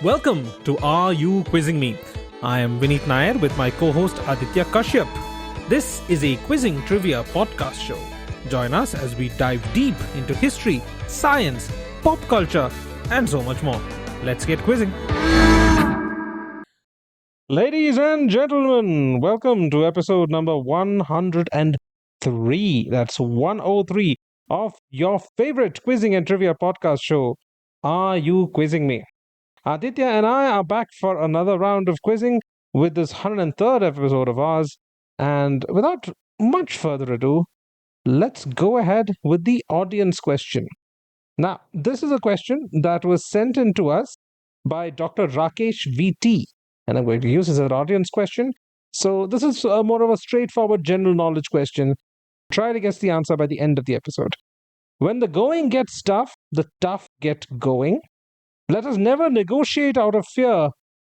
Welcome to Are You Quizzing Me? I am Vineet Nair with my co-host Aditya Kashyap. This is a quizzing trivia podcast show. Join us as we dive deep into history, science, pop culture, and so much more. Let's get quizzing. Ladies and gentlemen, welcome to episode number 103. That's 103 of your favorite quizzing and trivia podcast show, Are You Quizzing Me? Aditya and I are back for another round of quizzing with this 103rd episode of ours. And without much further ado, let's go ahead with the audience question. Now, this is a question that was sent in to us by Dr. Rakesh VT, and I'm going to use this as an audience question. So this is more of a straightforward general knowledge question. Try to guess the answer by the end of the episode. When the going gets tough, the tough get going. Let us never negotiate out of fear,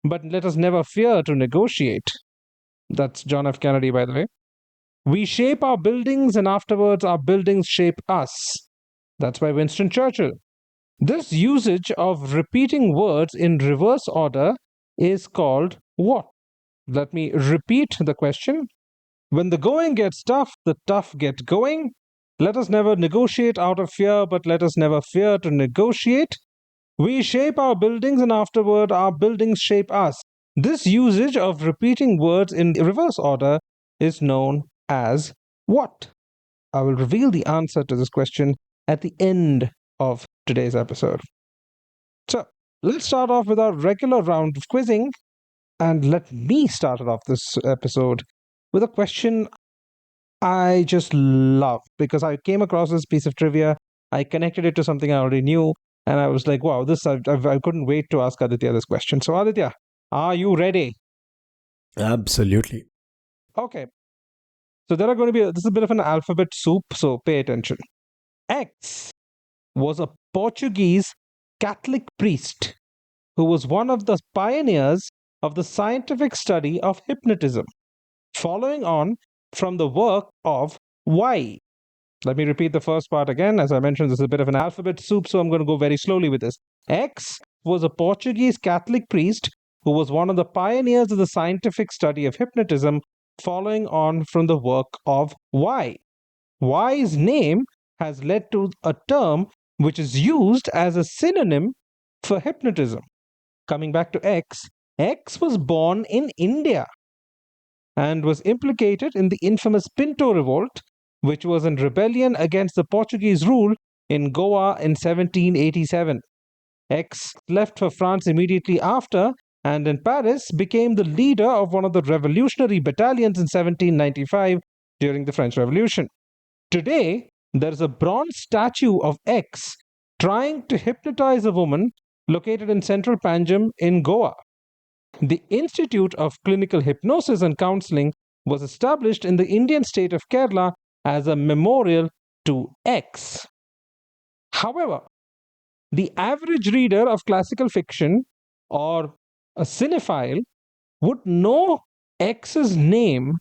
but let us never fear to negotiate. That's John F. Kennedy, by the way. We shape our buildings, and afterwards our buildings shape us. That's by Winston Churchill. This usage of repeating words in reverse order is called what? Let me repeat the question. When the going gets tough, the tough get going. Let us never negotiate out of fear, but let us never fear to negotiate. We shape our buildings, and afterward our buildings shape us. This usage of repeating words in reverse order is known as what? I will reveal the answer to this question at the end of today's episode. So, let's start off with our regular round of quizzing, and let me start off this episode with a question I just love because I came across this piece of trivia, I connected it to something I already knew, and I was like, wow, I couldn't wait to ask Aditya this question. So, Aditya, are you ready? Absolutely. Okay. So, this is a bit of an alphabet soup, so pay attention. X was a Portuguese Catholic priest who was one of the pioneers of the scientific study of hypnotism, following on from the work of Y. Let me repeat the first part again. As I mentioned, this is a bit of an alphabet soup, so I'm going to go very slowly with this. X was a Portuguese Catholic priest who was one of the pioneers of the scientific study of hypnotism, following on from the work of Y. Y's name has led to a term which is used as a synonym for hypnotism. Coming back to X, X was born in India and was implicated in the infamous Pinto Revolt, which was in rebellion against the Portuguese rule in Goa in 1787. X left for France immediately after, and in Paris became the leader of one of the revolutionary battalions in 1795 during the French Revolution. Today, there is a bronze statue of X trying to hypnotize a woman located in central Panjim in Goa. The Institute of Clinical Hypnosis and Counseling was established in the Indian state of Kerala as a memorial to X. However, the average reader of classical fiction or a cinephile would know X's name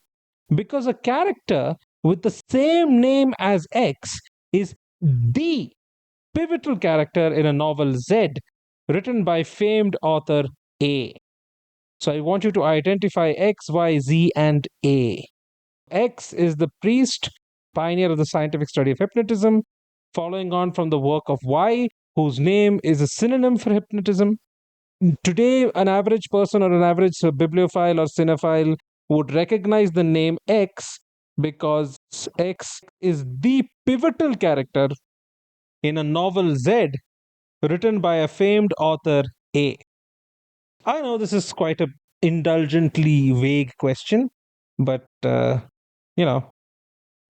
because a character with the same name as X is the pivotal character in a novel Z written by famed author A. So I want you to identify X, Y, Z, and A. X is the priest, pioneer of the scientific study of hypnotism, following on from the work of Y, whose name is a synonym for hypnotism. Today, an average person or an average bibliophile or cinephile would recognize the name X because X is the pivotal character in a novel Z written by a famed author A. I know this is quite an indulgently vague question, but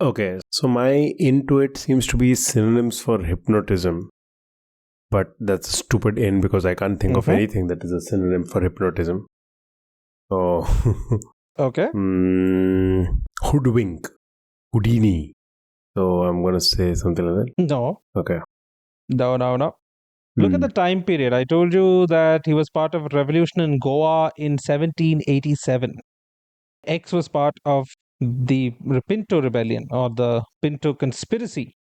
Okay, so my intuit seems to be synonyms for hypnotism. But that's a stupid in because I can't think of anything that is a synonym for hypnotism. So, Okay. Hoodwink, Houdini. So I'm going to say something like that. No. Okay. No. Look at the time period. I told you that he was part of a revolution in Goa in 1787. X was part of the Pinto Rebellion or the Pinto Conspiracy,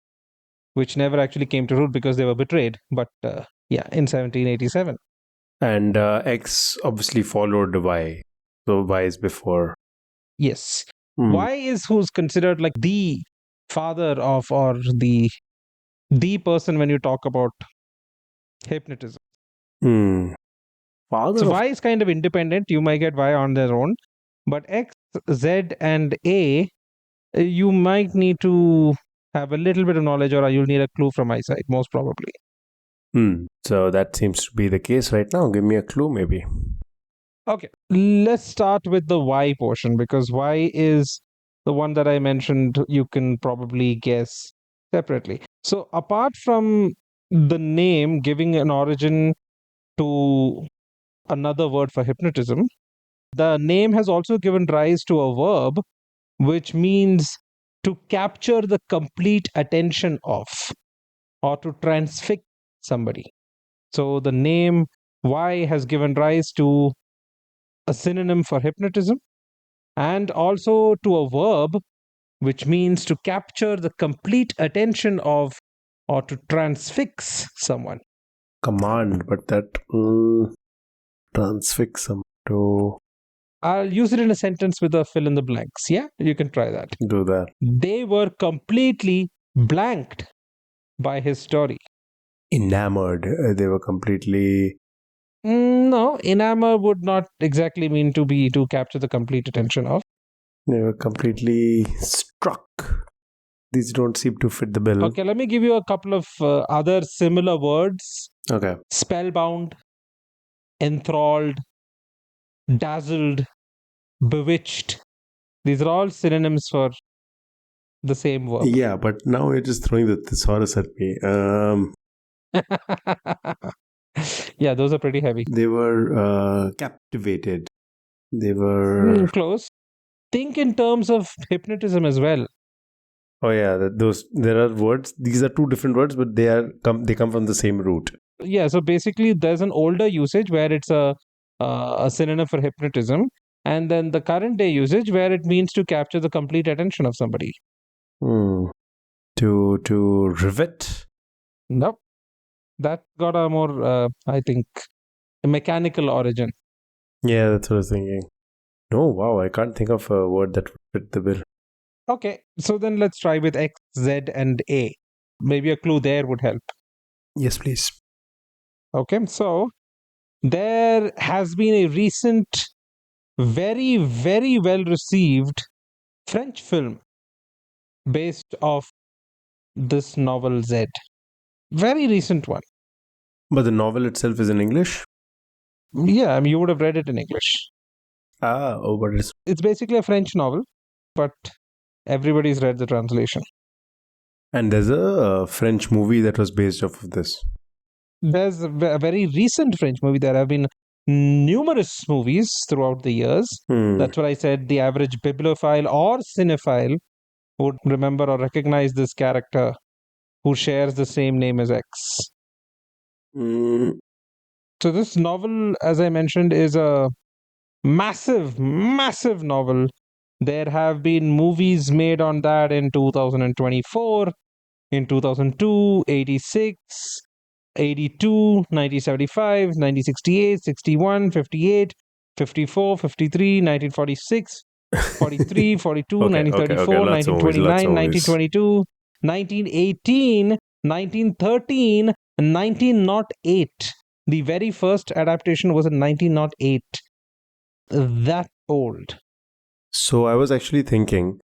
which never actually came to root because they were betrayed. But in 1787. And X obviously followed Y. So Y is before. Yes. Hmm. Y is who's considered like the father of, or the person when you talk about hypnotism. Hmm. So Father of. Y is kind of independent. You might get Y on their own. But X, Z, and A, you might need to have a little bit of knowledge, or you'll need a clue from my side, most probably. So that seems to be the case right now. Give me a clue, maybe. Okay, let's start with the Y portion, because Y is the one that I mentioned. You can probably guess separately. So, apart from the name giving an origin to another word for hypnotism, the name has also given rise to a verb which means to capture the complete attention of, or to transfix somebody. So, the name Y has given rise to a synonym for hypnotism, and also to a verb which means to capture the complete attention of, or to transfix someone. Command, but that transfix some to I'll use it in a sentence with a fill in the blanks. Yeah, you can try that. do that. They were completely blanked by his story. Enamored. They were completely. No, enamor would not exactly mean to capture the complete attention of. They were completely struck. These don't seem to fit the bill. Okay, let me give you a couple of other similar words. Okay. Spellbound, enthralled, dazzled, bewitched. These are all synonyms for the same verb. Yeah, but now you're just throwing the thesaurus at me. Yeah, those are pretty heavy. They were captivated. They were. Close. Think in terms of hypnotism as well. Oh yeah, those there are words. These are two different words, but they come from the same root. Yeah, so basically, there's an older usage where it's a synonym for hypnotism, and then the current day usage where it means to capture the complete attention of somebody. To rivet. Nope, that got a more, I think, a mechanical origin. Yeah, that's what I was thinking. No, wow, I can't think of a word that would fit the bill. Okay, so then let's try with X, Z, and A. Maybe a clue there would help. Yes, please. Okay, so there has been a recent, very, very well received French film based off this novel Z. Very recent one. But the novel itself is in English. Yeah, I mean, you would have read it in English. But It's basically a French novel, but everybody's read the translation. and there's a French movie that was based off of this. There's a very recent French movie. There have been numerous movies throughout the years. That's what I said. The average bibliophile or cinephile would remember or recognize this character who shares the same name as X. So this novel, as I mentioned, is a massive, massive novel. There have been movies made on that in 2024, in 2002, 86, 82, 1975, 1968, 61, 58, 54, 53, 1946, 43, 42, Okay, 1934, lots of movies, 1929, 1922, 1918, 1913, and 1908. The very first adaptation was in 1908. That old. So I was actually thinking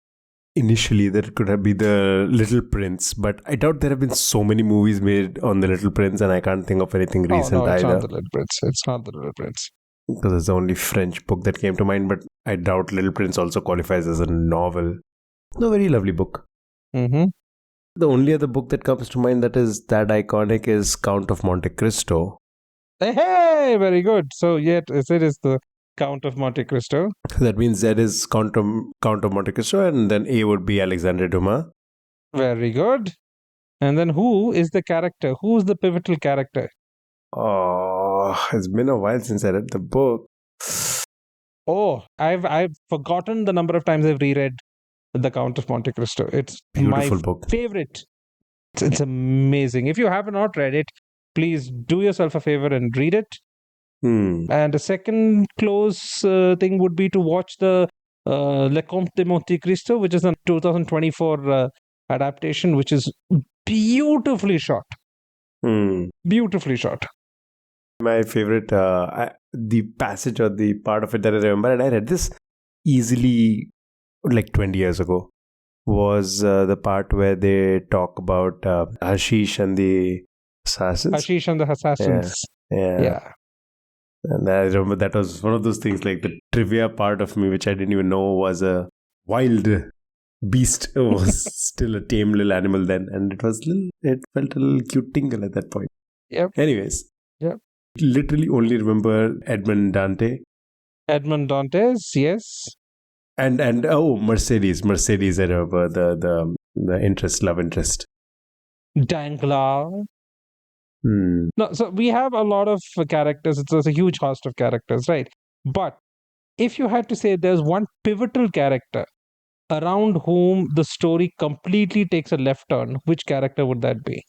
initially that it could have been the Little Prince, but I doubt there have been so many movies made on the Little Prince, and I can't think of anything recent No, it's either. not the Little Prince. It's not the Little Prince. Because it's the only French book that came to mind, but I doubt Little Prince also qualifies as a novel. No, very lovely book. Mm-hmm. The only other book that comes to mind that is that iconic is Count of Monte Cristo. Hey, very good. So, yet, it is the Count of Monte Cristo. That means Z is Count of Monte Cristo, and then A would be Alexandre Dumas. Very good. And then who is the character? Who is the pivotal character? Oh, it's been a while since I read the book. Oh, I've forgotten the number of times I've reread The Count of Monte Cristo. It's Beautiful my book. favorite. It's amazing. If you have not read it, please do yourself a favor and read it. And the second close thing would be to watch the Le Comte de Monte Cristo, which is a 2024 adaptation, which is beautifully shot. Beautifully shot. My favorite, the passage or the part of it that I remember, and I read this easily like 20 years ago, was the part where they talk about Hashish and the assassins. Hashish and the Assassins. Yeah. And I remember that was one of those things, like the trivia part of me, which I didn't even know was a wild beast. It was still a tame little animal then, and it felt a little cute tingle at that point. Yep. Anyways. Yep. Literally only remember Edmond Dante. Edmond Dantes, yes. And Mercedes, I remember the love interest. Danglars. No, so we have a lot of characters. It's a huge host of characters, right? But if you had to say there's one pivotal character around whom the story completely takes a left turn, which character would that be?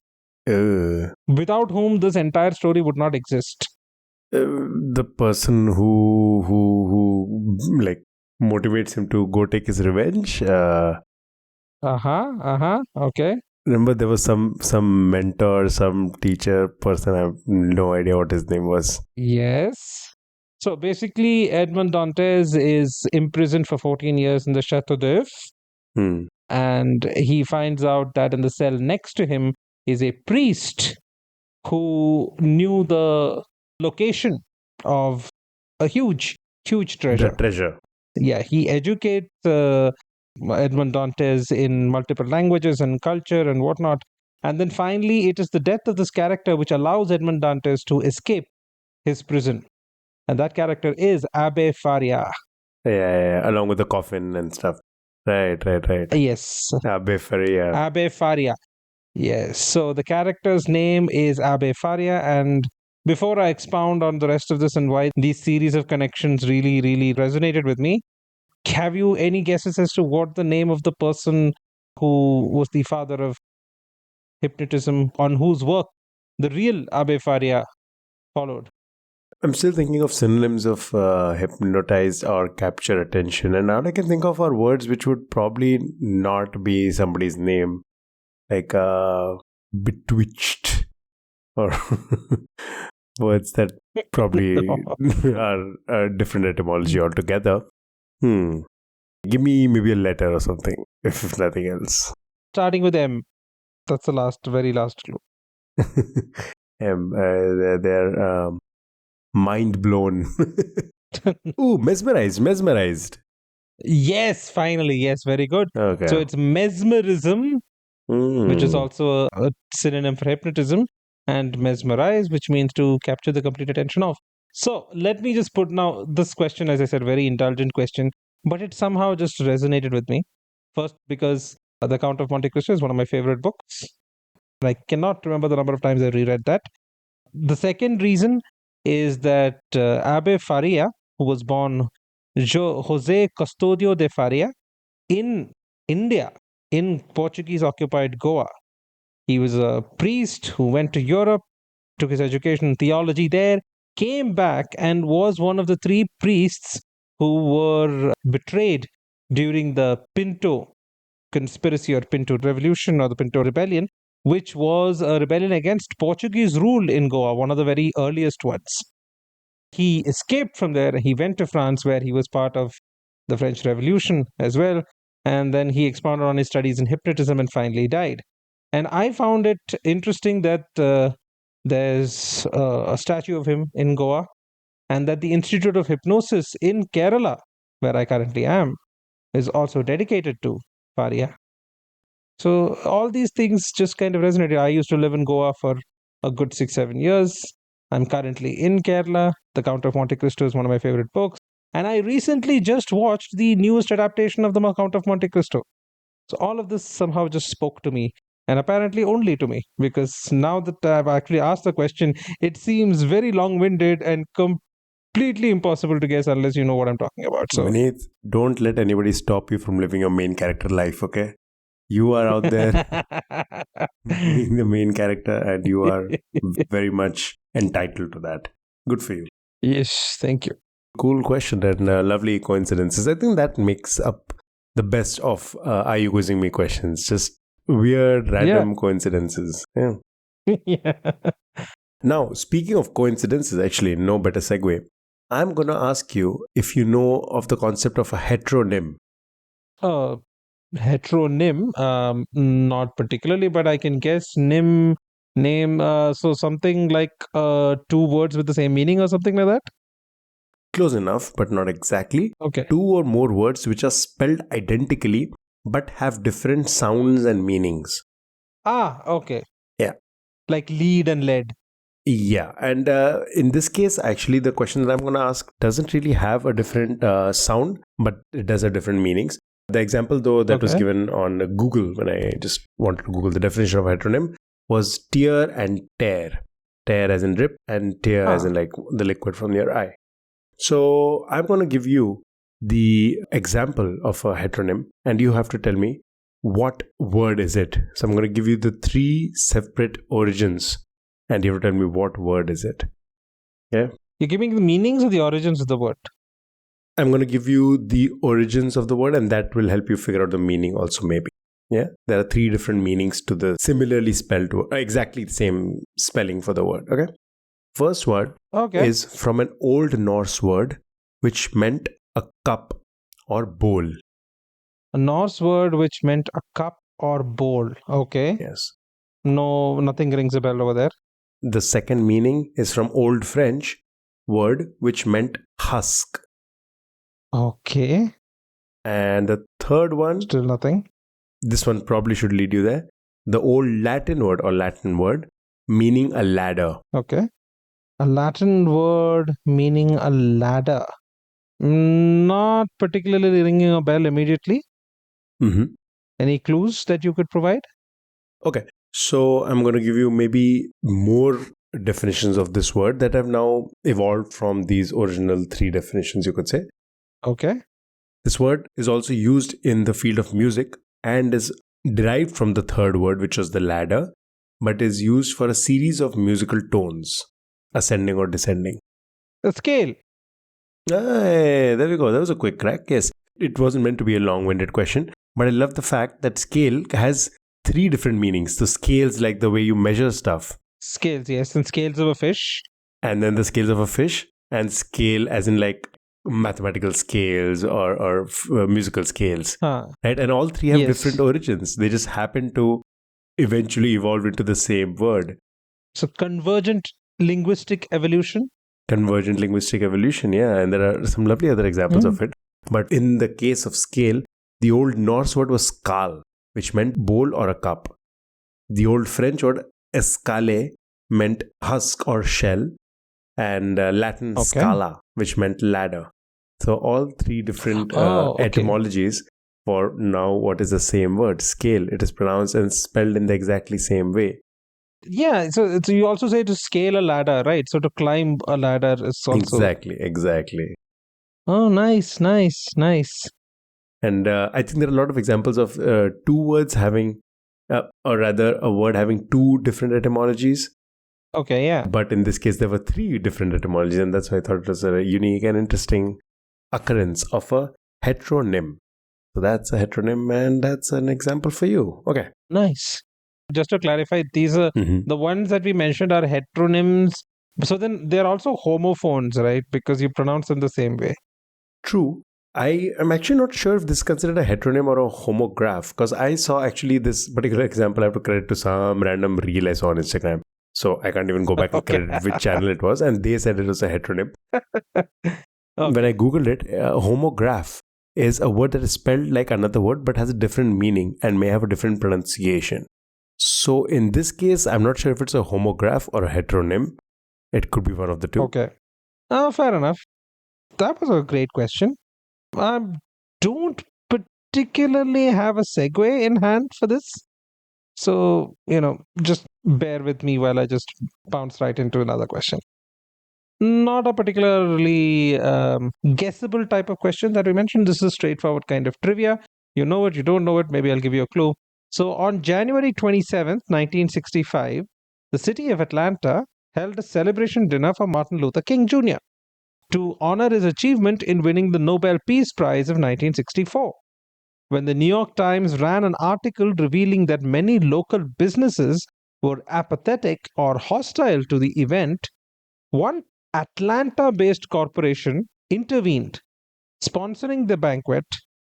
Without whom this entire story would not exist. The person who like motivates him to go take his revenge. Okay. Remember, there was some mentor, some teacher person. I have no idea what his name was. Yes. So basically, Edmond Dantes is imprisoned for 14 years in the Chateau d'Oeuf. And he finds out that in the cell next to him is a priest who knew the location of a huge treasure. The treasure. Yeah, he educates Edmond Dantes in multiple languages and culture and whatnot. And then finally, it is the death of this character which allows Edmond Dantes to escape his prison. And that character is Abbe Faria. Yeah, along with the coffin and stuff. Right. Yes. Abbe Faria. Yes. So the character's name is Abbe Faria. And before I expound on the rest of this and why these series of connections really, really resonated with me, have you any guesses as to what the name of the person who was the father of hypnotism, on whose work the real Abbe Faria followed? I'm still thinking of synonyms of hypnotize or capture attention, and all I can think of are words which would probably not be somebody's name, like betwitched, or words that probably are a different etymology altogether. Give me maybe a letter or something, if nothing else. Starting with M. That's the very last clue. M. They're mind blown. Ooh, mesmerized. Yes, finally. Yes, very good. Okay. So it's mesmerism, which is also a synonym for hypnotism, and mesmerize, which means to capture the complete attention of. So let me just put now this question, as I said, very indulgent question, but it somehow just resonated with me. First, because The Count of Monte Cristo is one of my favorite books. I cannot remember the number of times I reread that. The second reason is that Abbe Faria, who was born José Custodio de Faria in India, in Portuguese-occupied Goa. He was a priest who went to Europe, took his education in theology there, came back and was one of the 3 priests who were betrayed during the Pinto conspiracy or Pinto revolution or the Pinto rebellion, which was a rebellion against Portuguese rule in Goa, one of the very earliest ones. He escaped from there. He went to France, where he was part of the French Revolution as well. And then he expounded on his studies in hypnotism and finally died. And I found it interesting that there's a statue of him in Goa, and that the Institute of Hypnosis in Kerala, where I currently am, is also dedicated to Faria. So all these things just kind of resonated. I used to live in Goa for a good 6-7 years. I'm currently in Kerala. The Count of Monte Cristo is one of my favorite books. And I recently just watched the newest adaptation of the Count of Monte Cristo. So all of this somehow just spoke to me, and apparently only to me, because now that I've actually asked the question, it seems very long-winded and completely impossible to guess unless you know what I'm talking about. So, Vineet, don't let anybody stop you from living your main character life, okay? You are out there being the main character, and you are very much entitled to that. Good for you. Yes, thank you. Cool question and lovely coincidences. I think that makes up the best of Are You Quizzing Me questions. Just weird, Yeah. random coincidences. Yeah. Yeah. Now, speaking of coincidences, actually, no better segue. I'm going to ask you if you know of the concept of a heteronym. Uh, Heteronym, not particularly, but I can guess name. So something like two words with the same meaning or something like that. Close enough, but not exactly. Okay. Two or more words which are spelled identically but have different sounds and meanings. Ah, okay. Yeah. Like lead and lead. Yeah, and in this case, actually, the question that I'm going to ask doesn't really have a different sound, but it does have different meanings. The example, though, that was Okay. given on Google when I just wanted to Google the definition of heteronym was tear and tear. Tear as in rip, and tear as Ah, in like the liquid from your eye. So I'm going to give you the example of a heteronym, and you have to tell me what word is it. So I'm going to give you the three separate origins, and you have to tell me what word is it. Yeah, you're giving the meanings or the origins of the word. I'm going to give you the origins of the word, and that will help you figure out the meaning also, maybe. Yeah, there are three different meanings to the similarly spelled word, exactly the same spelling for the word. Okay. First word Okay. is from an Old Norse word which meant a cup or bowl. A Norse word which meant a cup or bowl. Okay. Yes. No, nothing rings a bell over there. The second meaning is from Old French word which meant husk. Okay. And the third one, Still nothing. this one probably should lead you there. The Old Latin word or Latin word meaning a ladder. Okay. A Latin word meaning a ladder. Not particularly ringing a bell immediately. Mm-hmm. Any clues that you could provide? Okay. So I'm going to give you maybe more definitions of this word that have now evolved from these original three definitions, you could say. Okay. This word is also used in the field of music and is derived from the third word, which was the ladder, but is used for a series of musical tones, ascending or descending. A scale. Hey, there we go. That was a quick crack. Yes, it wasn't meant to be a long winded question, but I love the fact that scale has three different meanings. So, scales like the way you measure stuff, Scales, yes. And scales of a fish. and then the scales of a fish, and scale as in like mathematical scales or musical scales, Huh. right? And all three have different Yes. origins. They just happen to eventually evolve into the same word. So convergent linguistic evolution. Convergent linguistic evolution, yeah, and there are some lovely other examples Hmm. of it. But in the case of scale, the old Norse word was skal, which meant bowl or a cup. The old French word escale meant husk or shell, and Latin Okay. scala, which meant ladder. So all three different Oh, okay. etymologies for now what is the same word, scale. It is pronounced and spelled in the exactly same way. Yeah. So you also say to scale a ladder, right? So to climb a ladder is also. Exactly. Oh, nice, nice, nice. And I think there are a lot of examples of two words having, or rather, a word having two different etymologies. Okay, yeah. But in this case, there were three different etymologies, and that's why I thought it was a unique and interesting occurrence of a heteronym. So that's a heteronym, and that's an example for you. Okay. Nice. Just to clarify, these are Mm-hmm. the ones that we mentioned are heteronyms. So then they're also homophones, right? Because you pronounce them the same way. True. I am actually not sure if this is considered a heteronym or a homograph because I saw actually this particular example. I have to credit to some random reel I saw on Instagram. So I can't even go back and Okay. credit which channel it was, and they said it was a heteronym. When I Okay. googled it, homograph is a word that is spelled like another word but has a different meaning and may have a different pronunciation. So in this case, I'm not sure if it's a homograph or a heteronym. It could be one of the two. Okay. Oh, fair enough. That was a great question. I don't particularly have a segue in hand for this. So, just bear with me while I just bounce right into another question. Not a particularly guessable type of question that we mentioned. This is a straightforward kind of trivia. You know it, you don't know it, maybe I'll give you a clue. So, on January 27th, 1965, the city of Atlanta held a celebration dinner for Martin Luther King Jr. to honor his achievement in winning the Nobel Peace Prize of 1964. When the New York Times ran an article revealing that many local businesses were apathetic or hostile to the event, one Atlanta based corporation intervened, sponsoring the banquet,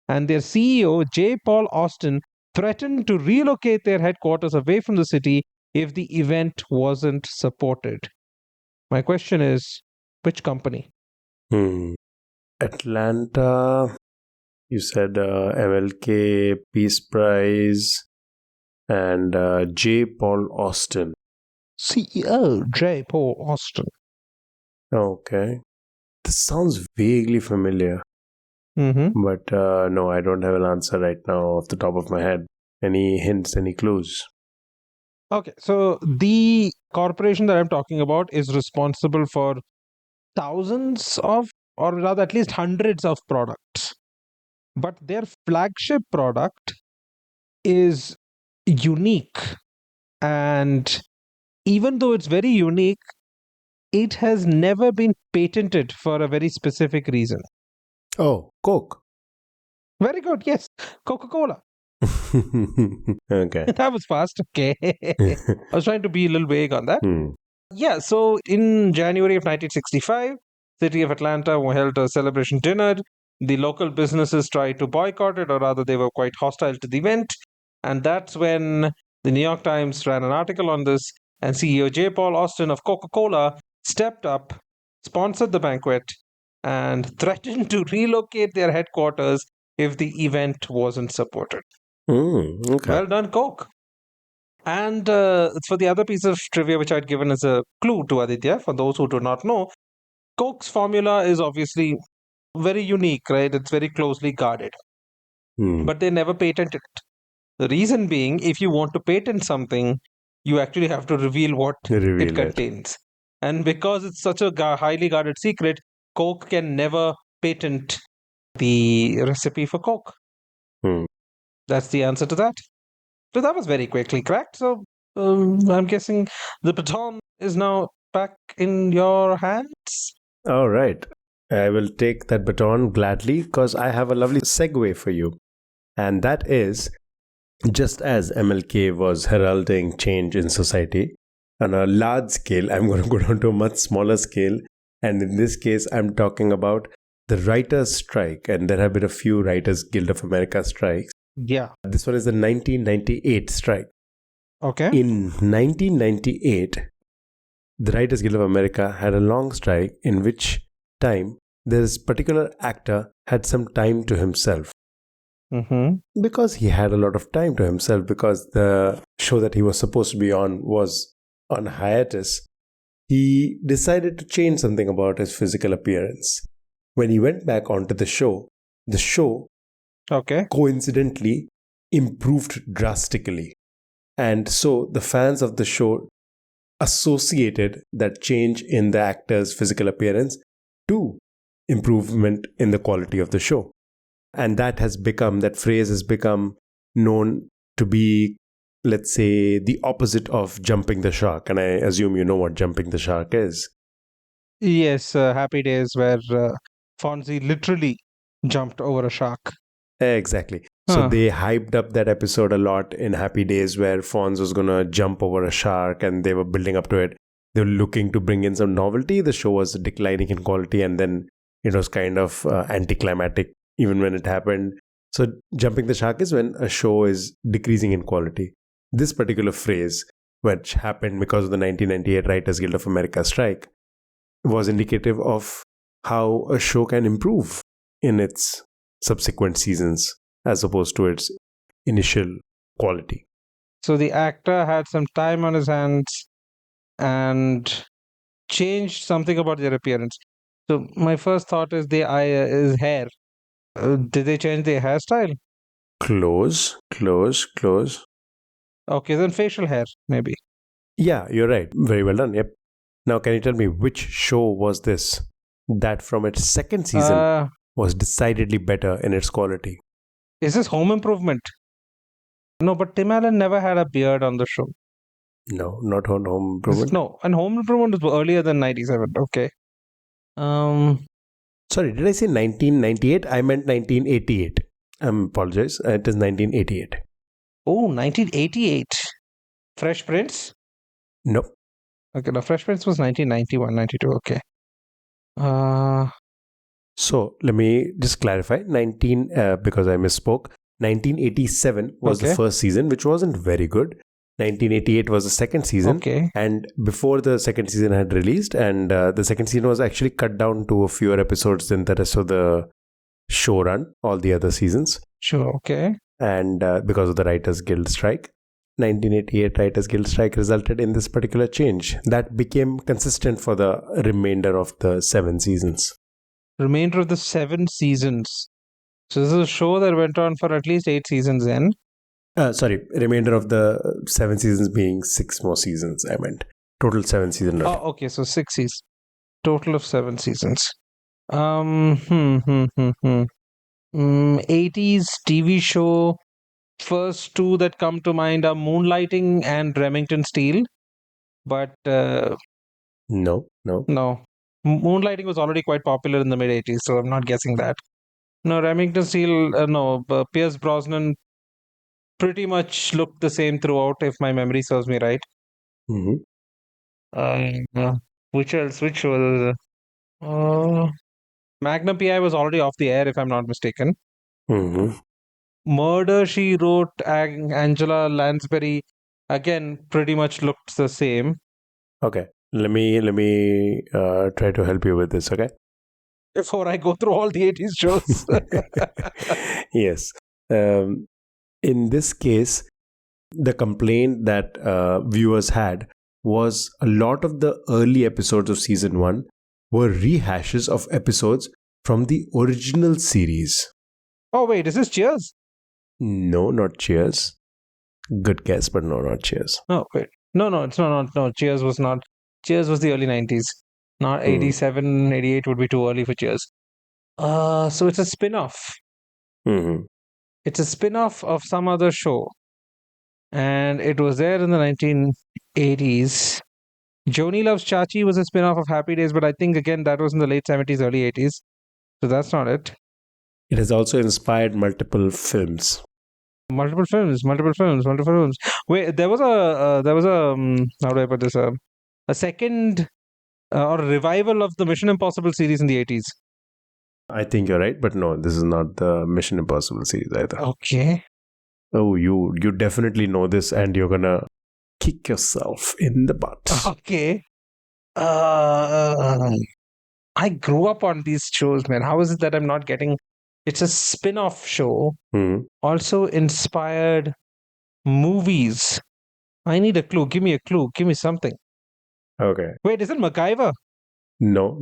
and their CEO, J. Paul Austin, threatened to relocate their headquarters away from the city if the event wasn't supported. My question is, which company? Atlanta, you said MLK, Peace Prize, and J. Paul Austin. CEO J. Paul Austin. Okay. This sounds vaguely familiar, Mm-hmm. but no, I don't have an answer right now off the top of my head. Any hints, any clues? Okay, so the corporation that I'm talking about is responsible for thousands of, or rather at least hundreds of products. But their flagship product is unique. And even though it's very unique, it has never been patented for a very specific reason. Oh, Coke. Very good, yes. Coca Cola. Okay. That was fast. Okay. I was trying to be a little vague on that. Yeah, so in January of 1965, city of Atlanta held a celebration dinner. The local businesses tried to boycott it, or rather, they were quite hostile to the event. And that's when the New York Times ran an article on this, and CEO J. Paul Austin of Coca Cola stepped up, sponsored the banquet, and threatened to relocate their headquarters if the event wasn't supported. Okay. Well done, Coke. And for the other piece of trivia which I'd given as a clue to Aditya, for those who do not know, Coke's formula is obviously very unique, right? It's very closely guarded, but they never patented it. The reason being, if you want to patent something, you actually have to reveal what it Reveal it. contains. And because it's such a highly guarded secret, Coke can never patent the recipe for Coke. That's the answer to that. So that was very quickly cracked. So I'm guessing the baton is now back in your hands. All right. I will take that baton gladly because I have a lovely segue for you. And that is, just as MLK was heralding change in society on a large scale, I'm going to go down to a much smaller scale. And in this case, I'm talking about the writers' strike. And there have been a few Writers Guild of America strikes. Yeah. This one is the 1998 strike. Okay. In 1998, the Writers Guild of America had a long strike in which time this particular actor had some time to himself. Because he had a lot of time to himself, because the show that he was supposed to be on was on hiatus, he decided to change something about his physical appearance. When he went back onto the show coincidentally improved drastically. And so the fans of the show associated that change in the actor's physical appearance to improvement in the quality of the show. And that phrase has become known to be, let's say, the opposite of jumping the shark. And I assume you know what jumping the shark is. Yes, Happy Days, where Fonzie literally jumped over a shark. Exactly. So they hyped up that episode a lot in Happy Days, where Fonz was going to jump over a shark and they were building up to it. They were looking to bring in some novelty. The show was declining in quality, and then it was kind of anticlimactic even when it happened. So jumping the shark is when a show is decreasing in quality. This particular phrase, which happened because of the 1998 Writers Guild of America strike, was indicative of how a show can improve in its subsequent seasons as opposed to its initial quality. So the actor had some time on his hands and changed something about their appearance. So my first thought is his hair. Did they change their hairstyle? Close. Okay, then facial hair, maybe. Yeah, you're right. Very well done. Yep. Now, can you tell me which show was this that from its second season was decidedly better in its quality? Is this Home Improvement? No, but Tim Allen never had a beard on the show. No, not on Home Improvement. No, and Home Improvement was earlier than 97. Okay. Um. Sorry, did I say 1998? I meant 1988. I apologize. It is 1988. Oh, 1988. Fresh Prince. Nope. Okay, the Fresh Prince was 1991, 92. Okay. Uh. So let me just clarify. Because I misspoke. 1987 was the Okay. first season, which wasn't very good. 1988 was the second season, Okay. and before the second season had released, and the second season was actually cut down to a fewer episodes than the rest of the show run, all the other seasons, Sure. Okay. and because of the Writers Guild strike. 1988 Writers Guild strike resulted in this particular change that became consistent for the remainder of the 7 seasons. Remainder of the 7 seasons. So this is a show that went on for at least 8 seasons. Then. Sorry, remainder of the 7 seasons being 6 more seasons, I meant. Total 7 season run. Oh, okay. So 6 seasons. Total of 7 seasons. 80s TV show. First two that come to mind are Moonlighting and Remington Steele. But No. no, Moonlighting was already quite popular in the mid 80s, so I'm not guessing that. No, Remington Steele, no, Pierce Brosnan pretty much looked the same throughout, if my memory serves me right. Mm-hmm. Which else? Which was Magnum PI was already off the air, if I'm not mistaken. Mm-hmm. Murder, She Wrote, Angela Lansbury, again, pretty much looked the same. Okay. Let me try to help you with this, okay? Before I go through all the 80s shows. Yes. In this case, the complaint that viewers had was a lot of the early episodes of season 1 were rehashes of episodes from the original series. Oh, wait, is this Cheers? No, not Cheers. Good guess, but no, not Cheers. No, wait. No, it's not. No, Cheers was not. Cheers was the early 90s. Not 87, 88 would be too early for Cheers. So it's a spin off. Mm-hmm. It's a spin off of some other show. And it was there in the 1980s. Joni Loves Chachi was a spin off of Happy Days, but I think again that was in the late 70s, early 80s. So that's not it. It has also inspired multiple films. Multiple films. Wait, there was a how do I put this? A second or a revival of the Mission Impossible series in the 80s. I think you're right, but no, this is not the Mission Impossible series either. Okay. Oh, you definitely know this, and you're gonna kick yourself in the butt. Okay. I grew up on these shows, man. How is it that I'm not getting? It's a spin-off show. Hmm. Also inspired movies. I need a clue. Give me a clue. Give me something. Okay. Wait, is it MacGyver? No.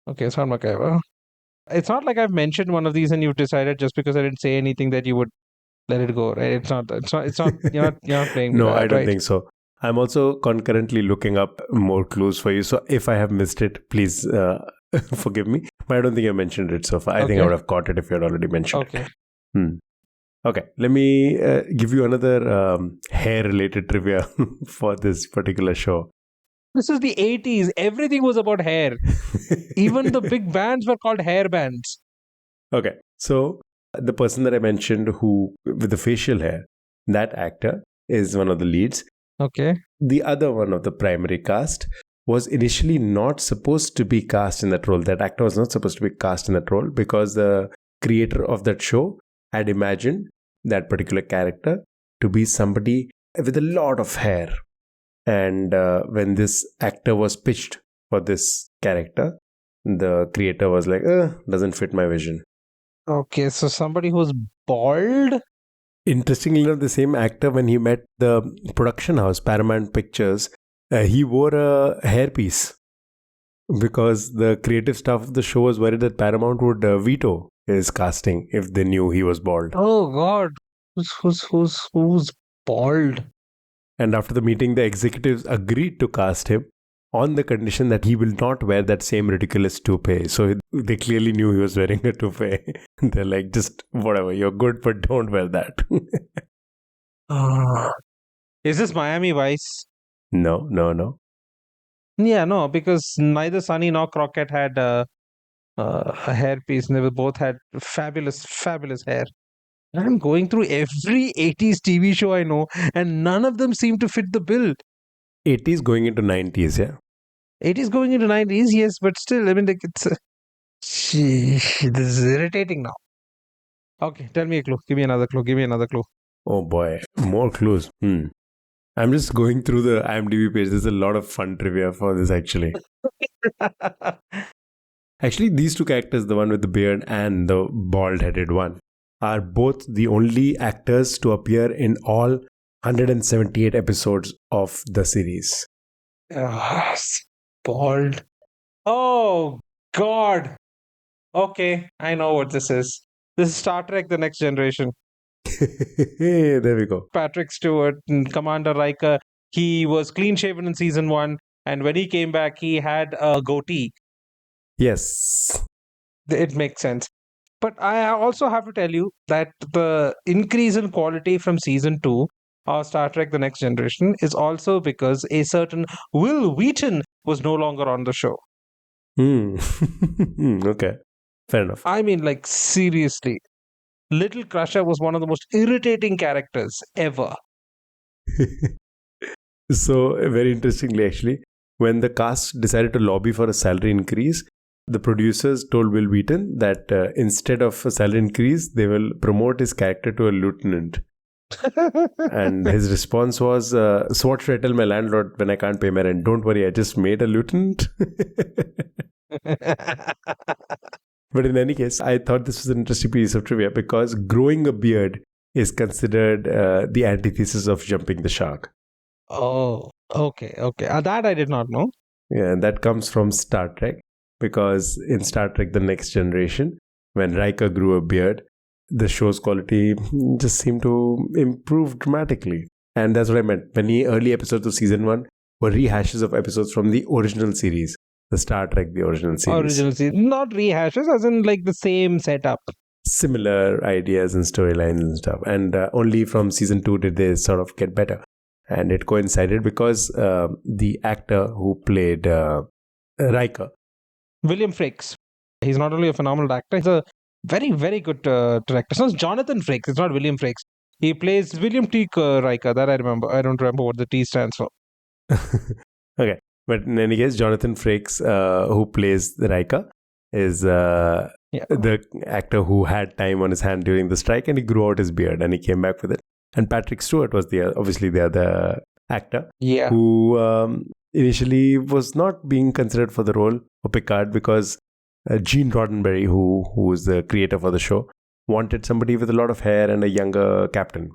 Okay, it's not MacGyver. It's not like I've mentioned one of these and you've decided just because I didn't say anything that you would let it go, right? It's not. You're not playing me No, bad, I don't right? think so. I'm also concurrently looking up more clues for you. So if I have missed it, please forgive me. But I don't think you mentioned it so far. I think I Okay. would have caught it if you had already mentioned Okay. it. Okay, let me give you another hair-related trivia for this particular show. This is the 80s. Everything was about hair. Even the big bands were called hair bands. Okay, so the person that I mentioned who with the facial hair, that actor is one of the leads. Okay. The other one of the primary cast was initially not supposed to be cast in that role. That actor was not supposed to be cast in that role because the creator of that show had imagined that particular character to be somebody with a lot of hair. And when this actor was pitched for this character, the creator was like, doesn't fit my vision. Okay, so somebody who's bald? Interestingly enough, the same actor, when he met the production house, Paramount Pictures, he wore a hairpiece because the creative staff of the show was worried that Paramount would veto his casting if they knew he was bald. Oh God. Who's bald? And after the meeting, the executives agreed to cast him on the condition that he will not wear that same ridiculous toupee. So they clearly knew he was wearing a toupee. They're like, just whatever, you're good, but don't wear that. Is this Miami Vice? No. Yeah, no, because neither Sunny nor Crockett had a hairpiece, and they both had fabulous, fabulous hair. And I'm going through every 80s TV show I know, and none of them seem to fit the bill. 80s going into 90s, yeah. 80s going into 90s, yes, but still, I mean, like, it's. Sheesh, this is irritating now. Okay, tell me a clue. Give me another clue. Give me another clue. Oh boy, more clues. I'm just going through the IMDb page. There's a lot of fun trivia for this actually. Actually, these two characters, the one with the beard and the bald headed one, are both the only actors to appear in all 178 episodes of the series. Bald. Oh, God. Okay, I know what this is. This is Star Trek The Next Generation. There we go. Patrick Stewart and Commander Riker. He was clean shaven in season 1, and when he came back, he had a goatee. Yes. It makes sense. But I also have to tell you that the increase in quality from season 2 of Star Trek The Next Generation is also because a certain Will Wheaton was no longer on the show. Okay. Fair enough. I mean, like, seriously. Little Crusher was one of the most irritating characters ever. So, very interestingly, actually, when the cast decided to lobby for a salary increase, the producers told Will Wheaton that instead of a salary increase, they will promote his character to a lieutenant. And his response was, so what should I tell my landlord when I can't pay my rent? Don't worry, I just made a lieutenant. But in any case, I thought this was an interesting piece of trivia because growing a beard is considered the antithesis of jumping the shark. Oh, okay. That I did not know. Yeah, and that comes from Star Trek because in Star Trek The Next Generation, when Riker grew a beard, the show's quality just seemed to improve dramatically. And that's what I meant. Many early episodes of season 1 were rehashes of episodes from the original series. The Star Trek, the original series. Not rehashes, as in like the same setup. Similar ideas and storylines and stuff. And only from season 2 did they sort of get better. And it coincided because the actor who played Riker, William Frakes. He's not only a phenomenal actor, he's a very, very good director. So it's Jonathan Frakes, it's not William Frakes. He plays William T. Riker, that I remember. I don't remember what the T stands for. Okay. But in any case, Jonathan Frakes, who plays the Riker, is the actor who had time on his hand during the strike, and he grew out his beard and he came back with it. And Patrick Stewart was obviously the other actor who initially was not being considered for the role of Picard because Gene Roddenberry, who was the creator for the show, wanted somebody with a lot of hair and a younger captain.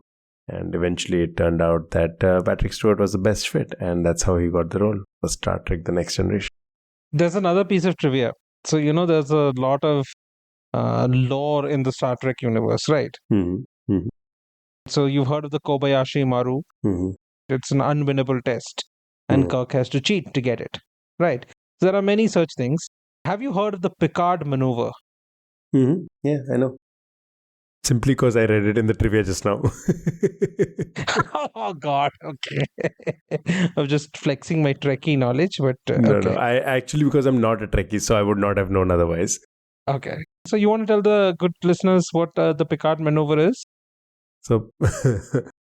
And eventually it turned out that Patrick Stewart was the best fit, and that's how he got the role for Star Trek The Next Generation. There's another piece of trivia. So, there's a lot of lore in the Star Trek universe, right? Mm-hmm. Mm-hmm. So you've heard of the Kobayashi Maru. Mm-hmm. It's an unwinnable test, and Kirk has to cheat to get it, right? So there are many such things. Have you heard of the Picard maneuver? Mm-hmm. Yeah, I know. Simply because I read it in the trivia just now. Oh, God. Okay. I'm just flexing my Trekkie knowledge, but No, okay. I actually, because I'm not a Trekkie, so I would not have known otherwise. Okay. So you want to tell the good listeners what the Picard maneuver is? So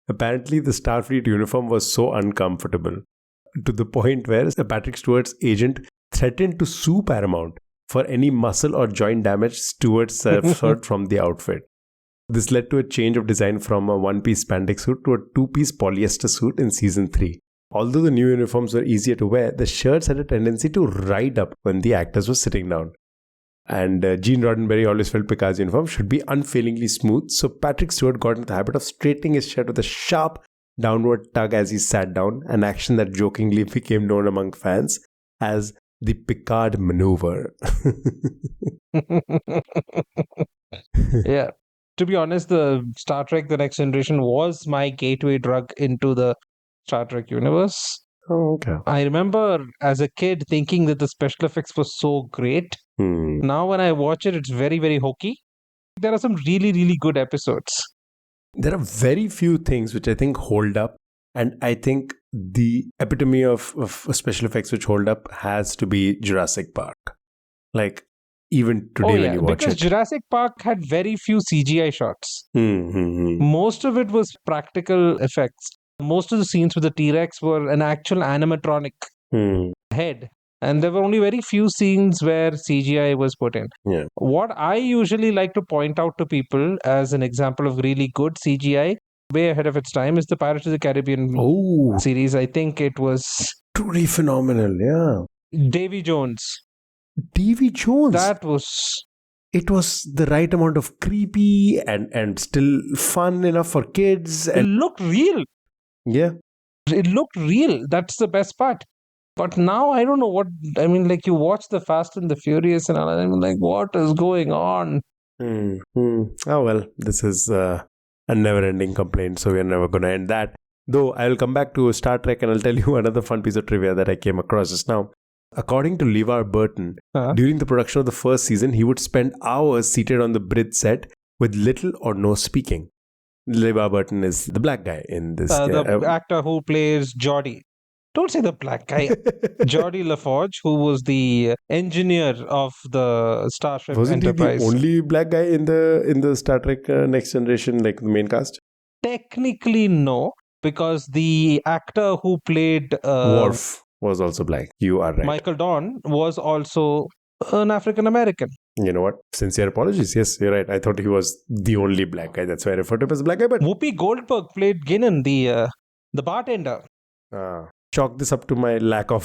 apparently the Starfleet uniform was so uncomfortable to the point where Patrick Stewart's agent threatened to sue Paramount for any muscle or joint damage Stewart suffered from the outfit. This led to a change of design from a one-piece spandex suit to a two-piece polyester suit in season 3. Although the new uniforms were easier to wear, the shirts had a tendency to ride up when the actors were sitting down. And Gene Roddenberry always felt Picard's uniform should be unfailingly smooth, so Patrick Stewart got into the habit of straightening his shirt with a sharp downward tug as he sat down, an action that jokingly became known among fans as the Picard maneuver. Yeah. To be honest, the Star Trek The Next Generation was my gateway drug into the Star Trek universe. Oh, okay. I remember as a kid thinking that the special effects were so great. Now when I watch it, it's very, very hokey. There are some really, really good episodes. There are very few things which I think hold up, and I think the epitome of special effects which hold up has to be Jurassic Park. Like, even Oh today when yeah, you watch because it. Jurassic Park had very few CGI shots. Hmm. Most of it was practical effects. Most of the scenes with the T-Rex were an actual animatronic Hmm. head, and there were only very few scenes where CGI was put in. Yeah. What I usually like to point out to people as an example of really good CGI, way ahead of its time, is the Pirates of the Caribbean Oh, series. I think it was truly phenomenal. Yeah. Davy Jones. Davy Jones. That was It was the right amount of creepy and still fun enough for kids. it And looked real. yeah. It looked real. That's the best part. But now I don't know what I mean. Like you watch the Fast and the Furious, and all, I'm like, what is going on? Oh, well, this is a never ending complaint, so we're never going to end that. Though I will come back to Star Trek and I'll tell you another fun piece of trivia that I came across just now. According to LeVar Burton, Huh? during the production of the first season, he would spend hours seated on the bridge set with little or no speaking. LeVar Burton is the black guy in this. The actor who plays Geordie. Don't say the black guy. Geordie LaForge, who was the engineer of the Starship Wasn't he the Enterprise. only black guy in the Star Trek Next Generation, like the main cast? Technically, no, because the actor who played Worf was also black. You are right. Michael Dorn was also an African American. You know what? Sincere apologies. Yes, you're right. I thought he was the only black guy. That's why I referred to him as a black guy. But Whoopi Goldberg played Guinan, the bartender. chalk this up to my lack of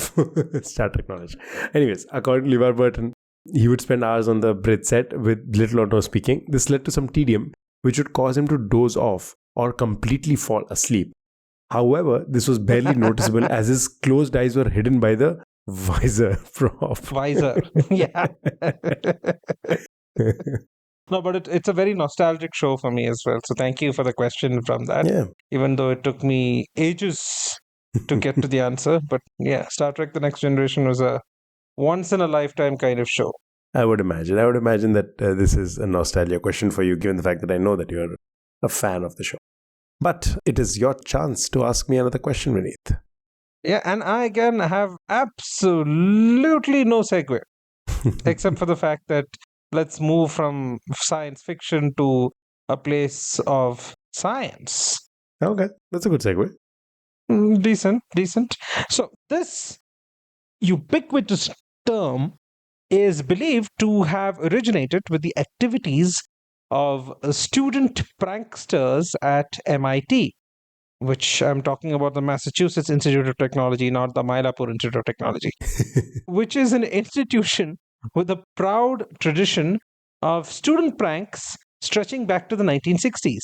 Star Trek knowledge. Anyways, according to LeVar Burton, he would spend hours on the bridge set with little or no speaking. This led to some tedium, which would cause him to doze off or completely fall asleep. However, this was barely noticeable as his closed eyes were hidden by the visor prop. Visor. Yeah. No, but it's a very nostalgic show for me as well. So thank you for the question from that. Yeah. Even though it took me ages to get to the answer. But yeah, Star Trek The Next Generation was a once in a lifetime kind of show. I would imagine. I would imagine that this is a nostalgia question for you, given the fact that I know that you're a fan of the show. But it is your chance to ask me another question, Vineet. Yeah, and I again have absolutely no segue, except for the fact that let's move from science fiction to a place of science. Okay, that's a good segue. Decent. So this ubiquitous term is believed to have originated with the activities of student pranksters at MIT, which I'm talking about the Massachusetts Institute of Technology, not the Mylapore Institute of Technology, which is an institution with a proud tradition of student pranks stretching back to the 1960s.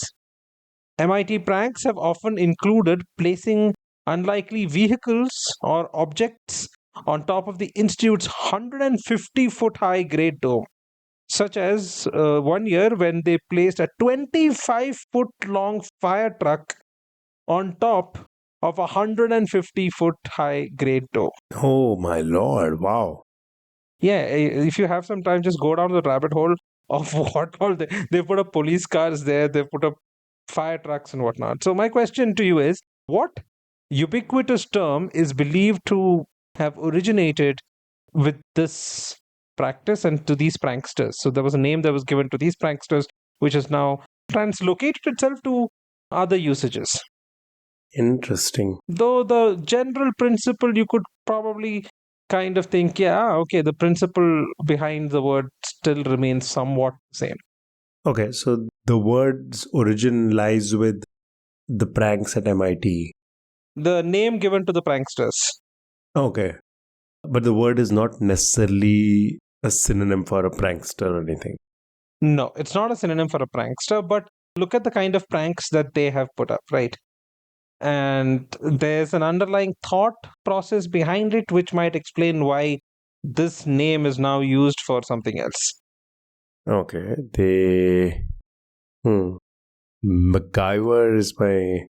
MIT pranks have often included placing unlikely vehicles or objects on top of the institute's 150-foot high great dome, such as one year when they placed a 25-foot long fire truck on top of a 150-foot high great dome. Oh my lord! Wow. Yeah, if you have some time, just go down the rabbit hole of what all they put up police cars there, they put up fire trucks and whatnot. So my question to you is, what ubiquitous term is believed to have originated with this practice and to these pranksters? So there was a name that was given to these pranksters, which has now translocated itself to other usages. Interesting. Though the general principle you could probably kind of think, yeah, okay, the principle behind the word still remains somewhat the same. Okay, so the word's origin lies with the pranks at MIT. The name given to the pranksters. Okay. But the word is not necessarily a synonym for a prankster or anything. No, it's not a synonym for a prankster, but look at the kind of pranks that they have put up, right? And there's an underlying thought process behind it, which might explain why this name is now used for something else. Okay. MacGyver is my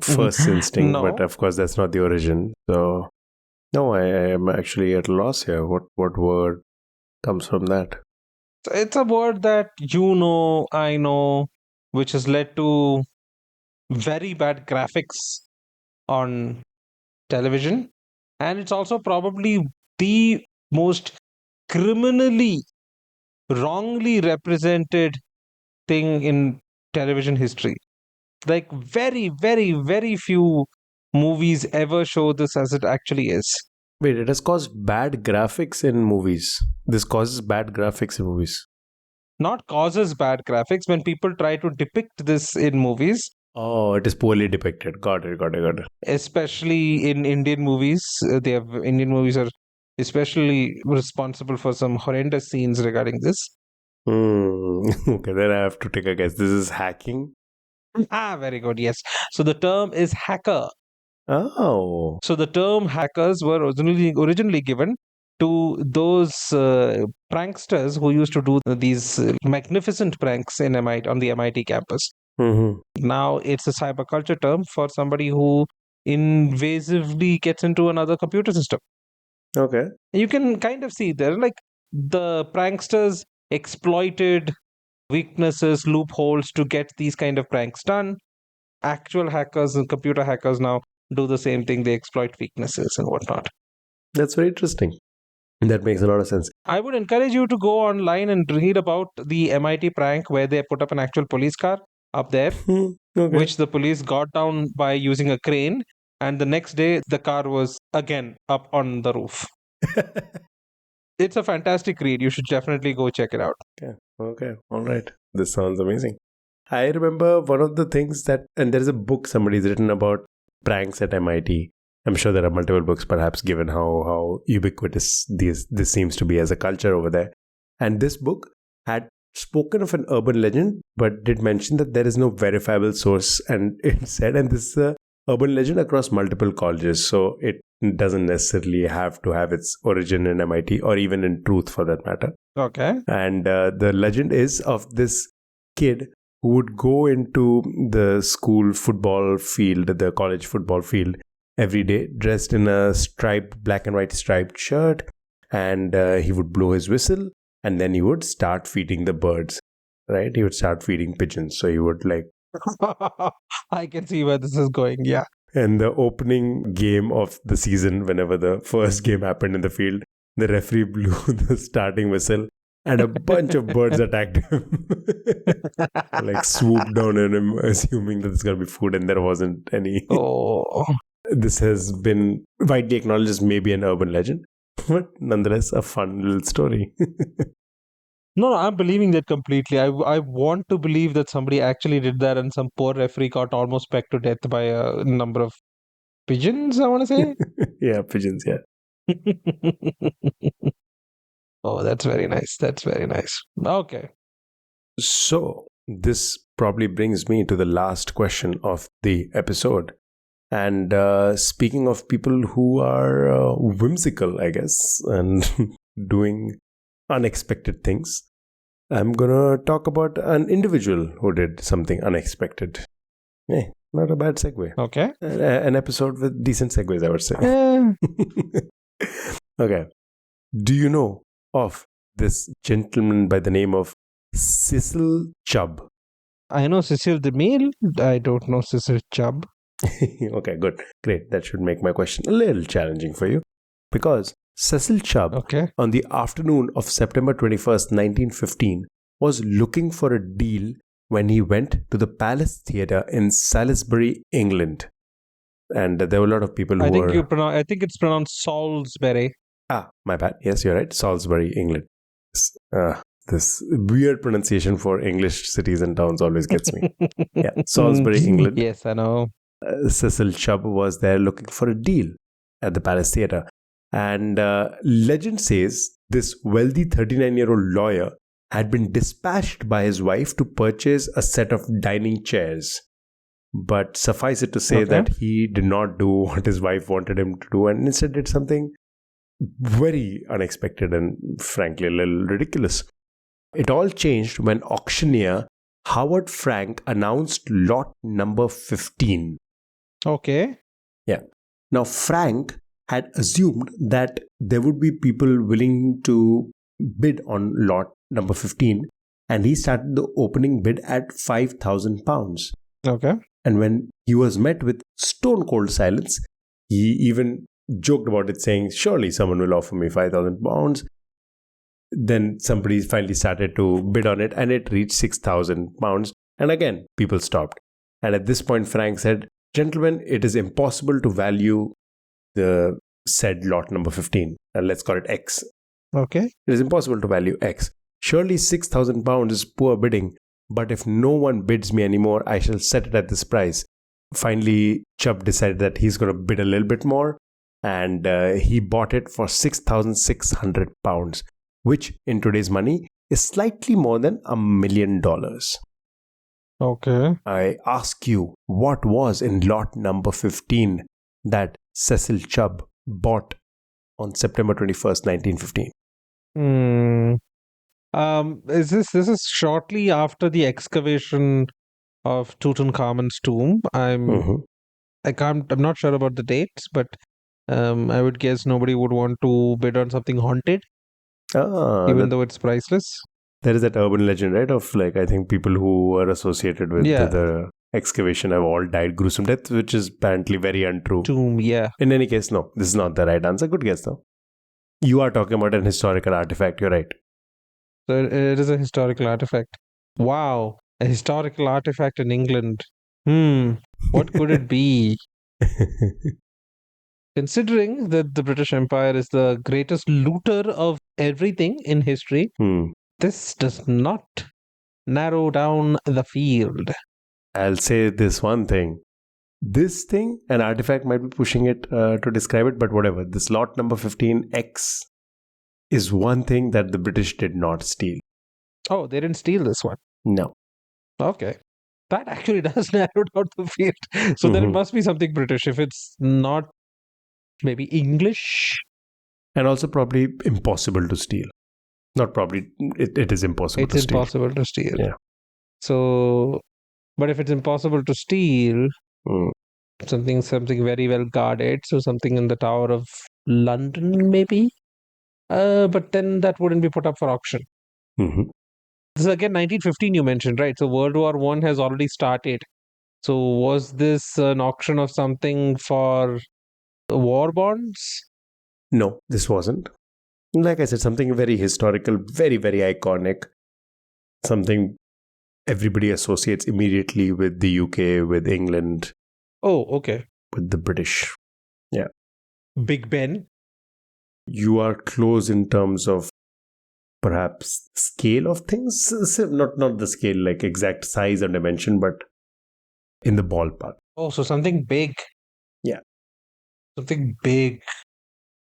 first instinct, No. but of course that's not the origin. So no, I am actually at a loss here. What word comes from that? It's a word that you know, I know, which has led to very bad graphics on television, and it's also probably the most criminally wrongly represented thing in television history. Like very, very, very few movies ever show this as it actually is. Wait, it has caused bad graphics in movies. This causes bad graphics in movies. Not causes bad graphics when people try to depict this in movies, Oh, it is poorly depicted. Got it, got it, got it. especially in Indian movies. Indian movies are especially responsible for some horrendous scenes regarding this. Okay, then I have to take a guess. This is hacking. Ah, very good. Yes. So the term is hacker. Oh. So the term hackers were originally given to those pranksters who used to do these magnificent pranks in MIT on the MIT campus. Mm-hmm. Now it's a cyberculture term for somebody who invasively gets into another computer system. Okay. You can kind of see there, like the pranksters exploited weaknesses, loopholes to get these kind of pranks done. Actual hackers and computer hackers now do the same thing. They exploit weaknesses and whatnot. That's very interesting. That makes a lot of sense. I would encourage you to go online and read about the MIT prank where they put up an actual police car up there, Okay. which the police got down by using a crane. And the next day, the car was again up on the roof. It's a fantastic read. You should definitely go check it out. Okay. All right. This sounds amazing. I remember one of the things that, and there's a book somebody's written about pranks at MIT. I'm sure there are multiple books, perhaps, given how ubiquitous this seems to be as a culture over there. And this book had spoken of an urban legend, but did mention that there is no verifiable source. And it said, and this is a urban legend across multiple colleges. So it doesn't necessarily have to have its origin in MIT or even in truth for that matter. Okay. And the legend is of this kid who would go into the school football field, the college football field, every day, dressed in a striped, black and white striped shirt, and he would blow his whistle, and then he would start feeding the birds, right? He would start feeding pigeons. So he would I can see where this is going. Yeah. and the opening game of the season, whenever the first game happened in the field, the referee blew the starting whistle, and a bunch of birds attacked him. Swooped down on him, assuming that there's going to be food, and there wasn't any. Oh. This has been widely acknowledged as maybe an urban legend, but nonetheless a fun little story. No, I'm believing that completely. I want to believe that somebody actually did that and some poor referee got almost pecked to death by a number of pigeons, I want to say. Yeah, pigeons, yeah. Oh, that's very nice. That's very nice. Okay. So, this probably brings me to the last question of the episode. And speaking of people who are whimsical, I guess, and doing unexpected things, I'm going to talk about an individual who did something unexpected. Not a bad segue. Okay. An episode with decent segues, I would say. Okay. Do you know of this gentleman by the name of Cecil Chubb? I know Cecil the male. I don't know Cecil Chubb. Okay, good. Great. That should make my question a little challenging for you. Because Cecil Chubb, on the afternoon of September 21st, 1915, was looking for a deal when he went to the Palace Theatre in Salisbury, England. And there were a lot of people who I think it's pronounced Salisbury. Ah, my bad. Yes, you're right. Salisbury, England. This weird pronunciation for English cities and towns always gets me. Yeah, Salisbury, England. Yes, I know. Cecil Chubb was there looking for a deal at the Palace Theatre. And legend says this wealthy 39-year-old lawyer had been dispatched by his wife to purchase a set of dining chairs. But suffice it to say that he did not do what his wife wanted him to do and instead did something very unexpected and frankly a little ridiculous. It all changed when auctioneer Howard Frank announced lot number 15. Okay. Yeah. Now, Frank had assumed that there would be people willing to bid on lot number 15, and he started the opening bid at £5,000. Okay. And when he was met with stone cold silence, he even joked about it, saying, "Surely someone will offer me £5,000." Then somebody finally started to bid on it, and it reached £6,000. And again, people stopped. And at this point, Frank said, "Gentlemen, it is impossible to value the said lot number 15. And let's call it X. Okay. It is impossible to value X. Surely £6,000 is poor bidding, but if no one bids me anymore, I shall set it at this price." Finally, Chubb decided that he's going to bid a little bit more, and he bought it for £6,600, which in today's money is slightly more than $1 million. Okay. I ask you, what was in lot number 15 that Cecil Chubb bought on September 21st, 1915? Is this is shortly after the excavation of Tutankhamun's tomb? I'm not sure about the dates, but I would guess nobody would want to bid on something haunted, even though it's priceless. There is that urban legend, right? Of like, I think people who were associated with the excavation have all died gruesome deaths, which is apparently very untrue. Tomb, yeah. In any case, no, this is not the right answer. Good guess though. You are talking about an historical artifact, you're right. So it is a historical artifact. Wow, a historical artifact in England. What could it be? Considering that the British Empire is the greatest looter of everything in history, this does not narrow down the field. I'll say this one thing. This thing, an artifact might be pushing it to describe it, but whatever. This lot number 15X is one thing that the British did not steal. Oh, they didn't steal this one? No. Okay. That actually does narrow down the field. So then it must be something British. If it's not, maybe English? And also probably impossible to steal. Not probably, it is impossible to steal. It's impossible to steal. Yeah. So, but if it's impossible to steal, something very well guarded, so something in the Tower of London, maybe? But then that wouldn't be put up for auction. This is again 1915 you mentioned, right? So World War I has already started. So was this an auction of something for war bonds? No, this wasn't. Like I said, something very historical, very, very iconic. Something everybody associates immediately with the UK, with England. Oh, okay. With the British. Yeah. Big Ben? You are close in terms of perhaps scale of things. Not the scale, like exact size or dimension, but in the ballpark. Oh, so something big. Yeah. Something big.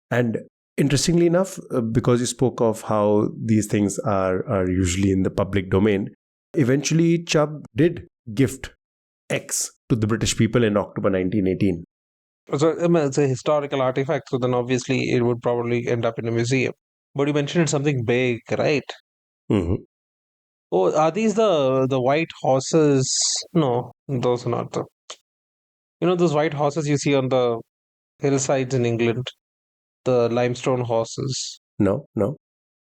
And interestingly enough, because you spoke of how these things are usually in the public domain, eventually Chubb did gift X to the British people in October 1918. So it's a historical artifact, so then obviously it would probably end up in a museum. But you mentioned it's something big, right? Oh, are these the white horses? No, those are not the... You know those white horses you see on the hillsides in England? The limestone horses. No.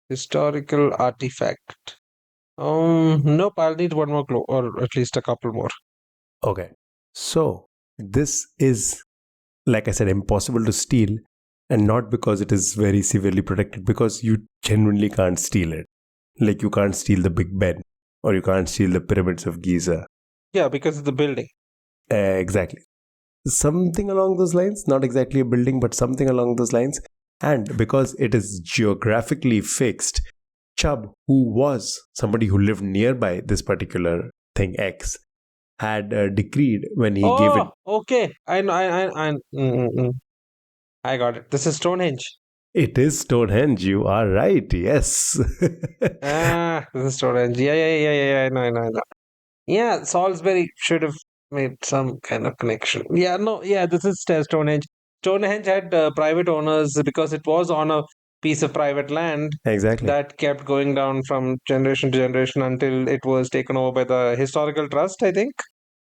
Historical artifact. Nope, I'll need one more clue, or at least a couple more. Okay. So, this is, like I said, impossible to steal, and not because it is very severely protected, because you genuinely can't steal it. Like you can't steal the Big Ben, or you can't steal the pyramids of Giza. Yeah, because of the building. Exactly. Something along those lines, not exactly a building, but something along those lines. And because it is geographically fixed, Chubb, who was somebody who lived nearby this particular thing X, had decreed when he gave it. Okay. I got it. This is Stonehenge. It is Stonehenge. You are right. Yes. This is Stonehenge. Yeah. I know. Yeah, Salisbury should have made some kind of connection. This is Stonehenge. Stonehenge had private owners because it was on a piece of private land. Exactly. That kept going down from generation to generation until it was taken over by the Historical Trust, I think.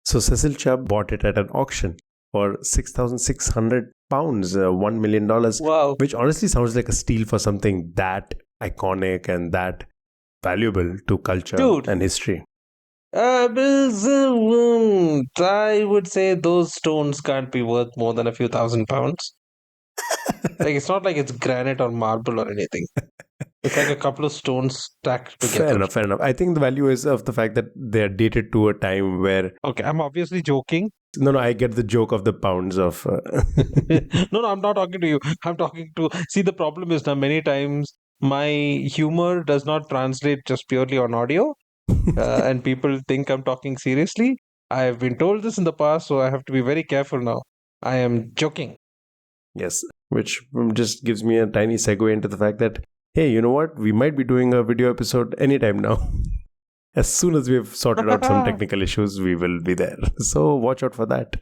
So Cecil Chubb bought it at an auction for £6,600, $1 million. Wow. Which honestly sounds like a steal for something that iconic and that valuable to culture and history. I would say those stones can't be worth more than a few £1,000. Like it's not like it's granite or marble or anything. It's like a couple of stones stacked Fair together. enough, fair enough. I think the value is of the fact that they are dated to a time where. Okay, I'm obviously joking. No, I get the joke of the pounds of. No, I'm not talking to you. I'm talking to. See, the problem is now many times my humor does not translate just purely on audio, and people think I'm talking seriously. I have been told this in the past, so I have to be very careful now. I am joking. Yes, which just gives me a tiny segue into the fact that, hey, you know what? We might be doing a video episode anytime now. As soon as we've sorted out some technical issues, we will be there. So watch out for that,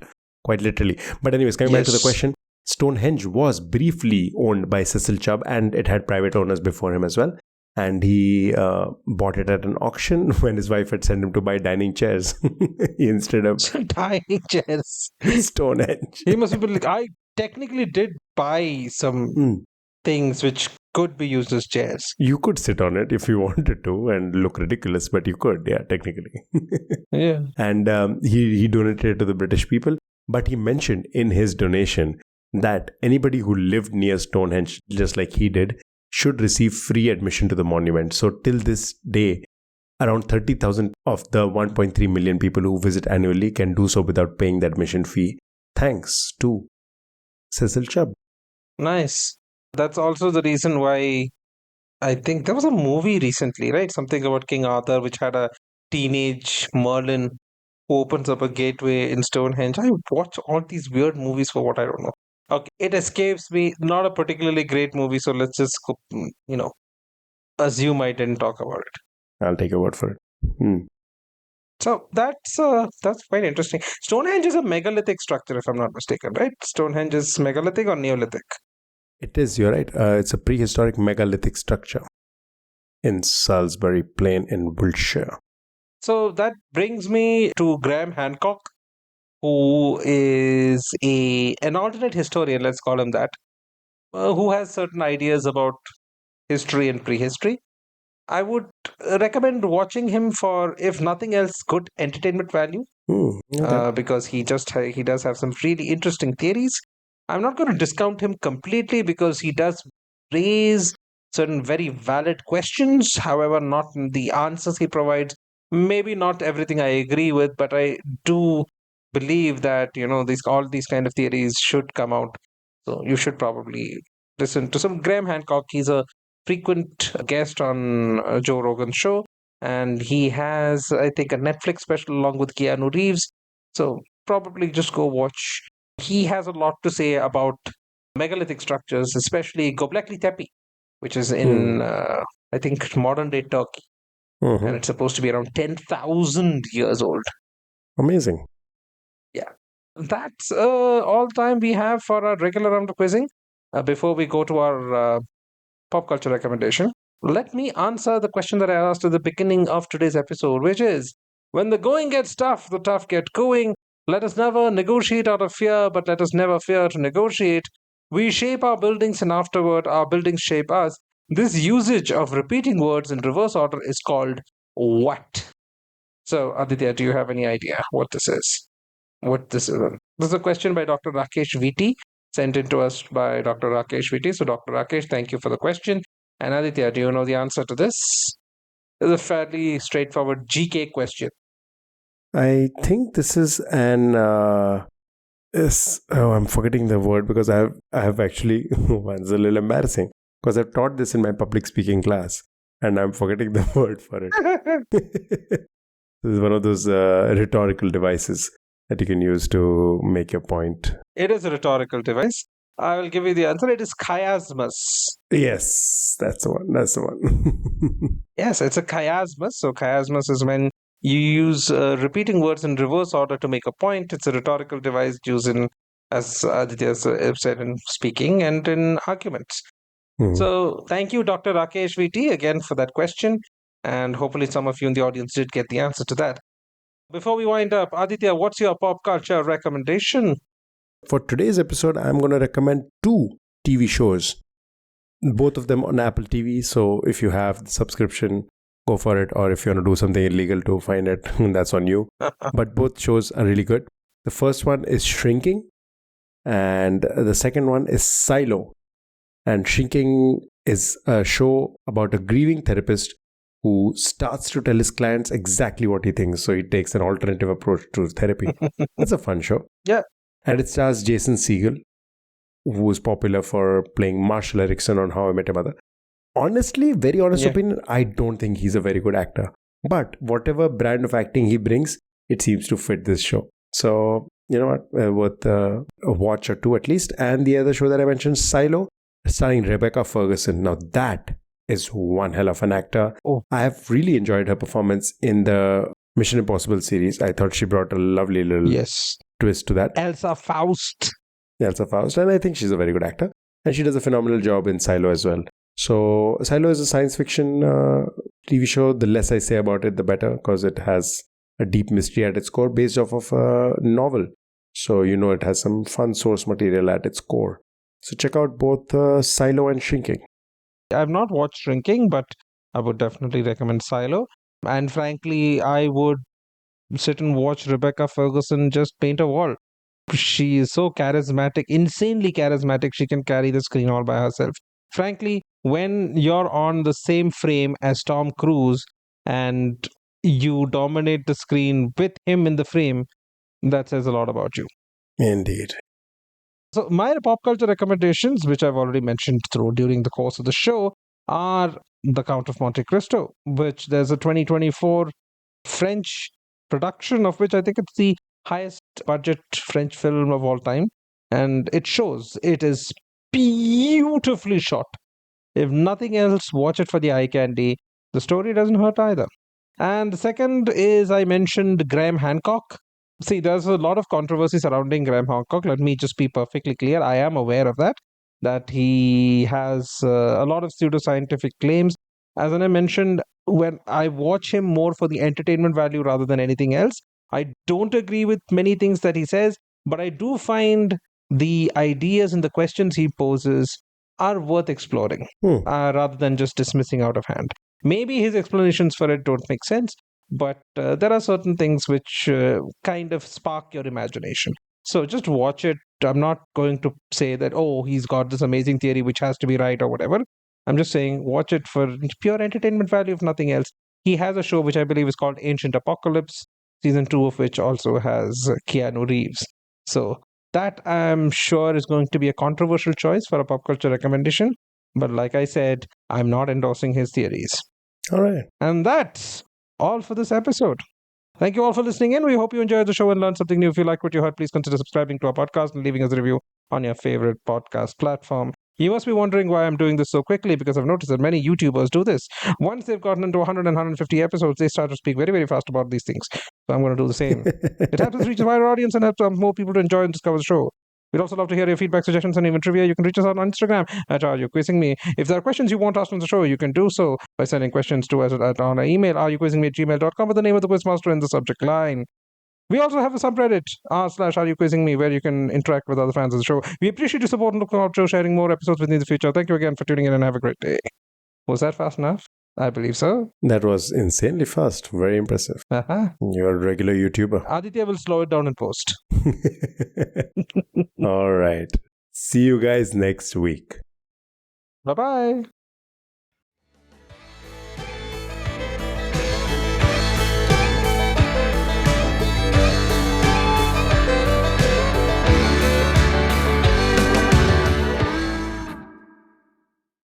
quite literally. But, anyways, coming back to the Yes. question, Stonehenge was briefly owned by Cecil Chubb, and it had private owners before him as well. And he bought it at an auction when his wife had sent him to buy dining chairs instead of Dining chairs. Stonehenge. He must have been like, I technically did buy some Mm. things which could be used as chairs. You could sit on it if you wanted to and look ridiculous, but you could, yeah, technically. Yeah. And he donated it to the British people. But he mentioned in his donation that anybody who lived near Stonehenge, just like he did, should receive free admission to the monument. So till this day, around 30,000 of the 1.3 million people who visit annually can do so without paying the admission fee. Thanks to Cecil Chubb. Nice. That's also the reason why I think there was a movie recently, right? Something about King Arthur, which had a teenage Merlin who opens up a gateway in Stonehenge. I watch all these weird movies for what I don't know. Okay, it escapes me. Not a particularly great movie, so let's just assume I didn't talk about it. I'll take your word for it. So that's quite interesting. Stonehenge is a megalithic structure, if I'm not mistaken, right? Stonehenge is megalithic or Neolithic? It is, you're right. It's a prehistoric megalithic structure in Salisbury Plain in Wiltshire. So that brings me to Graham Hancock, who is an alternate historian, let's call him that, who has certain ideas about history and prehistory. I would recommend watching him for, if nothing else, good entertainment value, Okay. because he does have some really interesting theories. I'm not going to discount him completely because he does raise certain very valid questions. However, not the answers he provides. Maybe not everything I agree with, but I do believe that all these kind of theories should come out. So you should probably listen to some Graham Hancock. He's a frequent guest on Joe Rogan's show, and he has, I think, a Netflix special along with Keanu Reeves. So probably just go watch. He has a lot to say about megalithic structures, especially Göbekli Tepe, which is in, I think, modern day Turkey. And it's supposed to be around 10,000 years old. Amazing. Yeah. That's all the time we have for our regular round of quizzing. Before we go to our pop culture recommendation, let me answer the question that I asked at the beginning of today's episode, which is, when the going gets tough, the tough get going. Let us never negotiate out of fear, but let us never fear to negotiate. We shape our buildings, and afterward, our buildings shape us. This usage of repeating words in reverse order is called what? So, Aditya, do you have any idea what this is? What this is? This is a question by Dr. Rakesh VT, sent in to us by Dr. Rakesh VT. So, Dr. Rakesh, thank you for the question. And Aditya, do you know the answer to this? This is a fairly straightforward GK question. I think this is an. I'm forgetting the word because I have actually. It's a little embarrassing because I've taught this in my public speaking class and I'm forgetting the word for it. This is one of those rhetorical devices that you can use to make your point. It is a rhetorical device. I will give you the answer. It is chiasmus. Yes, that's the one. That's the one. Yes, it's a chiasmus. So, chiasmus is when you use repeating words in reverse order to make a point. It's a rhetorical device used in, as Aditya said, in speaking and in arguments. So, thank you, Dr. Rakesh VT, again for that question. And hopefully, some of you in the audience did get the answer to that. Before we wind up, Aditya, what's your pop culture recommendation? For today's episode, I'm going to recommend 2 TV shows, both of them on Apple TV. So if you have the subscription, go for it. Or if you want to do something illegal to find it, that's on you. But both shows are really good. The first one is Shrinking, and the second one is Silo. And Shrinking is a show about a grieving therapist who starts to tell his clients exactly what he thinks. So he takes an alternative approach to therapy. It's a fun show. Yeah. And it stars Jason Segel, who is popular for playing Marshall Erickson on How I Met Your Mother. Honestly, very honest opinion, I don't think he's a very good actor. But whatever brand of acting he brings, it seems to fit this show. So, you know what, worth a watch or two at least. And the other show that I mentioned, Silo, starring Rebecca Ferguson. Now that is one hell of an actor. Oh. I have really enjoyed her performance in the Mission Impossible series. I thought she brought a lovely little twist to that. Elsa Faust. And I think she's a very good actor. And she does a phenomenal job in Silo as well. So Silo is a science fiction TV show. The less I say about it, the better, because it has a deep mystery at its core based off of a novel. So, you know, it has some fun source material at its core. So check out both Silo and Shrinking. I've not watched Shrinking, but I would definitely recommend Silo. And frankly, I would sit and watch Rebecca Ferguson just paint a wall. She is so charismatic, insanely charismatic. She can carry the screen all by herself. Frankly, when you're on the same frame as Tom Cruise and you dominate the screen with him in the frame, that says a lot about you. Indeed. So my pop culture recommendations, which I've already mentioned during the course of the show, are The Count of Monte Cristo, which there's a 2024 French production of which I think it's the highest budget French film of all time. And it shows. It is beautifully shot. If nothing else, watch it for the eye candy. The story doesn't hurt either. And the second is, I mentioned Graham Hancock. See, there's a lot of controversy surrounding Graham Hancock. Let me just be perfectly clear. I am aware of that he has a lot of pseudoscientific claims. As I mentioned, when I watch him more for the entertainment value rather than anything else, I don't agree with many things that he says, but I do find the ideas and the questions he poses are worth exploring rather than just dismissing out of hand. Maybe his explanations for it don't make sense, but there are certain things which kind of spark your imagination. So just watch it. I'm not going to say that, oh, he's got this amazing theory which has to be right or whatever. I'm just saying watch it for pure entertainment value, if nothing else. He has a show which I believe is called Ancient Apocalypse, season 2 of which also has Keanu Reeves. So that I'm sure is going to be a controversial choice for a pop culture recommendation. But like I said, I'm not endorsing his theories. All right. And that's all for this episode. Thank you all for listening in. We hope you enjoyed the show and learned something new. If you like what you heard, please consider subscribing to our podcast and leaving us a review on your favorite podcast platform. You must be wondering why I'm doing this so quickly, because I've noticed that many YouTubers do this. Once they've gotten into 100 and 150 episodes, they start to speak very, very fast about these things. So I'm going to do the same. It helps us reach a wider audience and helps more people to enjoy and discover the show. We'd also love to hear your feedback, suggestions, and even trivia. You can reach us out on Instagram at @AreYouQuizzingMe. If there are questions you want asked on the show, you can do so by sending questions to us on our email, areyouquizzingme@gmail.com, with the name of the quizmaster in the subject line. We also have a subreddit, r/areyouquizzingme, where you can interact with other fans of the show. We appreciate your support and look forward to sharing more episodes with you in the future. Thank you again for tuning in and have a great day. Was that fast enough? I believe so. That was insanely fast. Very impressive. You're a regular YouTuber. Aditya will slow it down in post. All right. See you guys next week. Bye-bye.